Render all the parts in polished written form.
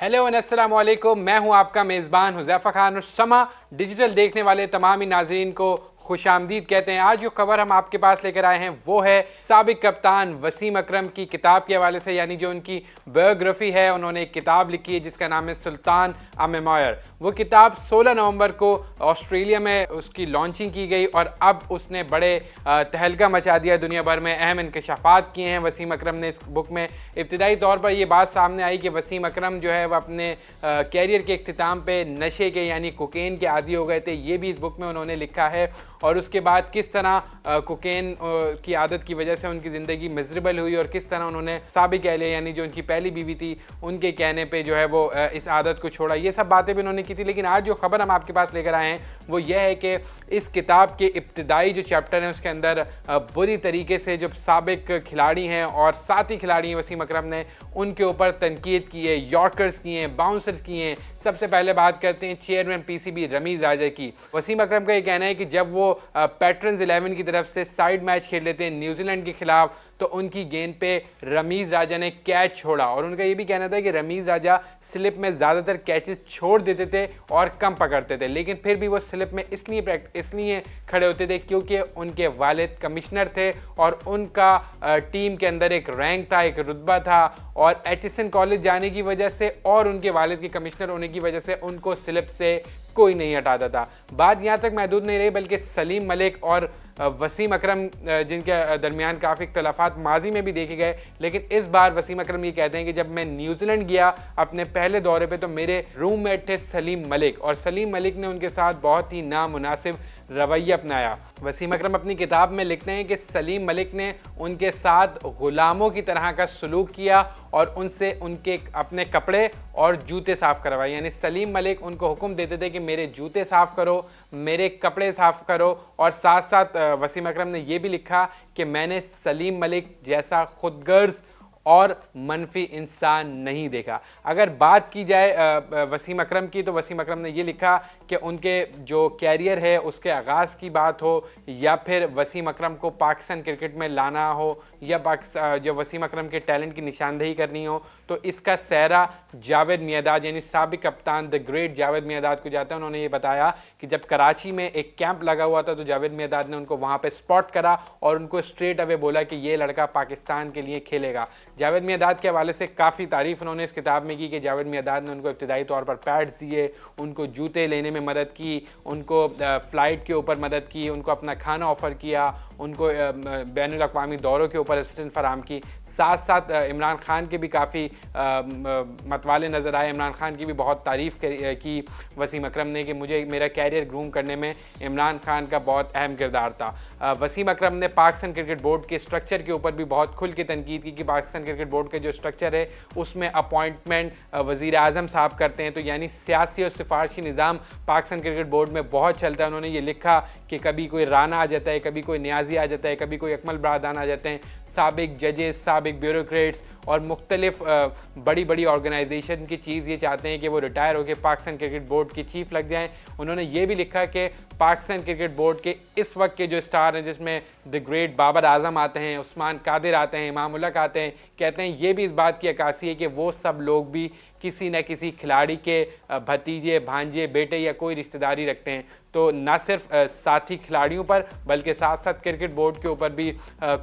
Hello and अस्सलाम वालेकुम। मैं हूं आपका मेज़बान हुज़ैफ़ा खान और समा डिजिटल देखने वाले तमाम ही नाज़रीन को खुशामदीद कहते हैं। आज जो खबर हम आपके पास लेकर आए हैं वो है साबिक कप्तान वसीम अकरम की किताब के हवाले से, यानी जो उनकी बायोग्राफी है। उन्होंने एक किताब लिखी है जिसका नाम है सुल्तान अ मेमोयर। वो किताब 16 नवंबर को ऑस्ट्रेलिया में उसकी लॉन्चिंग की गई और अब उसने बड़े तहलका मचा दिया। दुनिया भर में अहम इंकशाफात किए हैं वसीम अकरम ने इस बुक में। इब्तिदाई तौर पर यह बात सामने आई कि वसीम अकरम जो है वह अपने कैरियर के इख्तिताम पे नशे के यानी कोकेन के आदी हो गए थे। ये भी इस बुक में उन्होंने लिखा है और उसके बाद किस तरह कोकेन की आदत की वजह से उनकी ज़िंदगी मिजरेबल हुई और किस तरह उन्होंने साबिक अहले यानी जो उनकी पहली बीवी थी उनके कहने पे जो है वो इस आदत को छोड़ा। ये सब बातें भी उन्होंने की थी। लेकिन आज जो खबर हम आपके पास लेकर आए हैं वो यह है कि इस किताब के इब्तिदाई जो चैप्टर हैं उसके अंदर बुरी तरीके से जो साबिक खिलाड़ी हैं और साथी खिलाड़ी हैं वसीम अकरम ने उनके ऊपर तनकीद की है, यॉर्कर्स किए हैं, बाउंसर्स किए हैं। सबसे पहले बात करते हैं चेयरमैन पीसीबी रमीज़ राजा की। वसीम अकरम का ये कहना है कि जब वो पैट्रन्स 11 की तरफ से साइड मैच खेल लेते हैं न्यूजीलैंड के खिलाफ तो उनकी गेंद पे रमीज़ राजा ने कैच छोड़ा और उनका ये भी कहना था कि रमीज़ राजा स्लिप में ज़्यादातर कैचेस छोड़ देते थे और कम पकड़ते थे, लेकिन फिर भी वो स्लिप में इसलिए खड़े होते थे क्योंकि उनके वालिद कमिश्नर थे और उनका टीम के अंदर एक रैंक था, एक रुतबा था और एचएसएन कॉलेज जाने की वजह से और उनके वालिद के कमिश्नर होने की वजह से उनको स्लिप से कोई नहीं हटाता था। बात यहाँ तक महदूद नहीं रही बल्कि सलीम मलिक और वसीम अकरम जिनके दरमियान काफ़ी इख्तलाफात माजी में भी देखे गए, लेकिन इस बार वसीम अकरम ये कहते हैं कि जब मैं न्यूजीलैंड गया अपने पहले दौरे पे तो मेरे रूममेट थे सलीम मलिक और सलीम मलिक ने उनके साथ बहुत ही नामुनासिब रवैया अपनाया। वसीम अकरम अपनी किताब में लिखते हैं कि सलीम मलिक ने उनके साथ ग़ुलामों की तरह का सलूक किया और उनसे उनके अपने कपड़े और जूते साफ़ करवाए। यानी सलीम मलिक उनको हुक्म देते थे कि मेरे जूते साफ़ करो, मेरे कपड़े साफ़ करो। और साथ साथ वसीम अकरम ने यह भी लिखा कि मैंने सलीम मलिक जैसा खुदगर्ज़ और मनफी इंसान नहीं देखा। अगर बात की जाए वसीम अकरम की तो वसीम अकरम ने ये लिखा कि उनके जो कैरियर है उसके आगाज़ की बात हो या फिर वसीम अकरम को पाकिस्तान क्रिकेट में लाना हो या जो वसीम अकरम के टैलेंट की निशानदेही करनी हो तो इसका सहरा जावेद मियांदाद यानी साबिक कप्तान द ग्रेट जावेद मियांदाद को जाता है। उन्होंने ये बताया कि जब कराची में एक कैंप लगा हुआ था तो जावेद मियांदाद ने उनको वहाँ पे स्पॉट करा और उनको स्ट्रेट अवे बोला कि ये लड़का पाकिस्तान के लिए खेलेगा। जावेद मियांदाद के हवाले से काफ़ी तारीफ़ उन्होंने इस किताब में की कि जावेद मियांदाद ने उनको इब्तिदाई तौर पर पैड्स दिए, उनको जूते लेने में मदद की, उनको फ़्लाइट के ऊपर मदद की, उनको अपना खाना ऑफ़र किया, उनको बैनुल अक़वामी दौरों के ऊपर असिस्टेंस फराम की। साथ साथ इमरान खान के भी काफ़ी मतवाले नज़र आए। इमरान खान की भी बहुत तारीफ़ की वसीम अकरम ने कि मुझे मेरा कैरियर ग्रूम करने में इमरान खान का बहुत अहम किरदार था। वसीम अकरम ने पाकिस्तान क्रिकेट बोर्ड के स्ट्रक्चर के ऊपर भी बहुत खुल के तनकीद की कि पाकिस्तान क्रिकेट बोर्ड का जो स्ट्रक्चर है उसमें अपॉइंटमेंट वज़ीर आज़म साहब करते हैं, तो यानी सियासी और सिफारशी निज़ाम पाकिस्तान क्रिकेट बोर्ड में बहुत चलता है। उन्होंने ये लिखा कि कभी कोई राना आ जाता है, कभी कोई न्याजी आ जाता है, कभी कोई अकमल बरादान आ जाते हैं, साबिक जजेस, साबिक ब्यूरोक्रेट्स और मुख्तलिफ बड़ी बड़ी ऑर्गेनाइजेशन की चीज़ ये चाहते हैं कि वो रिटायर होकर पाकिस्तान क्रिकेट बोर्ड की चीफ लग जाएं। उन्होंने ये भी लिखा कि पाकिस्तान क्रिकेट बोर्ड के इस वक्त के जो स्टार हैं जिसमें द ग्रेट बाबर आजम आते हैं, उस्मान कादिर आते हैं, इमाम उल हक आते हैं, कहते हैं ये भी इस बात की अक्कासी है कि वो सब लोग भी किसी न किसी खिलाड़ी के भतीजे, भांजे, बेटे या कोई रिश्तेदारी रखते हैं। तो ना सिर्फ साथी खिलाड़ियों पर बल्कि साथ साथ क्रिकेट बोर्ड के ऊपर भी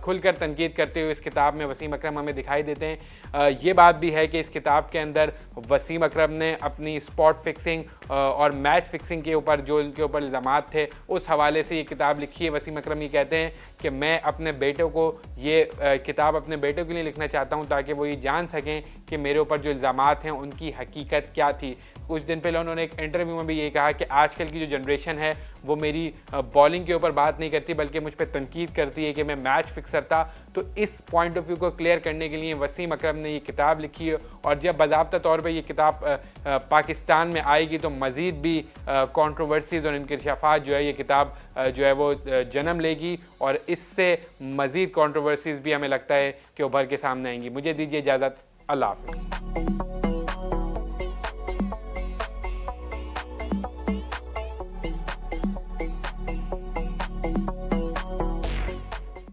खुलकर तनकीद करते हुए इस किताब में वसीम अकरम हमें दिखाई देते हैं। ये बात भी है कि इस किताब के अंदर वसीम अकरम ने अपनी स्पॉट फिक्सिंग और मैच फिक्सिंग के ऊपर जो उनके ऊपर इल्ज़ामात थे उस हवाले से ये किताब लिखी है। वसीम अकरम ये कहते हैं कि मैं अपने बेटों को ये किताब अपने बेटों के लिए लिखना चाहता हूँ ताकि वो ये जान सकें कि मेरे ऊपर जो इल्ज़ामात हैं उनकी हकीकत क्या थी। कुछ दिन पहले उन्होंने एक इंटरव्यू में भी ये कहा कि आजकल की जो जनरेशन है वो मेरी बॉलिंग के ऊपर बात नहीं करती बल्कि मुझ पर तनकीद करती है कि मैं मैच फिक्सर था। तो इस पॉइंट ऑफ व्यू को क्लियर करने के लिए वसीम अकरम ने ये किताब लिखी है और जब बाज़ाब्ता तौर पर ये किताब पाकिस्तान में आएगी तो मज़ीद भी कंट्रोवर्सीज़ और इंकशाफात जो है ये किताब जो है वो जन्म लेगी और इससे मज़ीद कंट्रोवर्सीज़ भी हमें लगता है कि उभर के सामने आएंगी। मुझे दीजिए इजाज़त। अल्लाह हाफ़िज़।